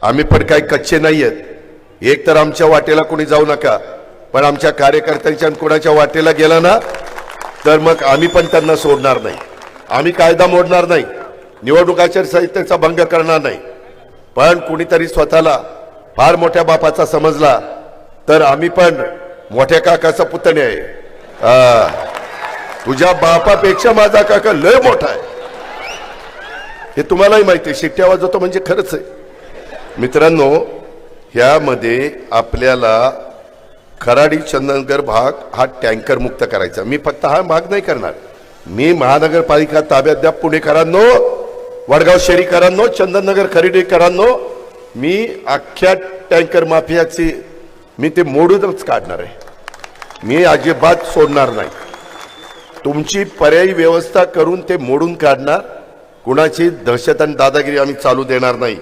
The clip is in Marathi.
आम्ही पण काही कच्चे नाही आहेत। एक तर आमच्या वाटेला कोणी जाऊ नका, पण आमच्या कार्यकर्त्यांच्या कोणाच्या वाटेला गेला ना तर मग आम्ही पण त्यांना सोडणार नाही। आम्ही कायदा मोडणार नाही, निवडणूक आचारसंहितेचा भंग करणार नाही, पण कुणीतरी स्वतःला फार मोठ्या बापाचा समजला तर आम्ही पण मोठ्या काकाचा पुतणे आहे। तुझ्या बापापेक्षा माझा काका लय मोठा आहे हे तुम्हालाही माहिती आहे। शिट्ट्या वाजवतो म्हणजे खरंच आहे। मित्रांनो, ह्यामध्ये आपल्याला खराडी चंदननगर भाग हा टँकर मुक्त करायचा। मी फक्त हा भाग नाही करणार, मी महानगरपालिका ताब्यात द्या पुणेकरांनो, वडगाव शहरीकरांनो, चंदननगर खरेडीकरांनो, मी अख्ख्या टँकर माफियाची मी ते मोडूनच काढणार आहे। मी अजिबात सोडणार नाही। तुमची पर्यायी व्यवस्था करून ते मोडून काढणार। कुणाची दहशत आणि दादागिरी आम्ही चालू देणार नाही।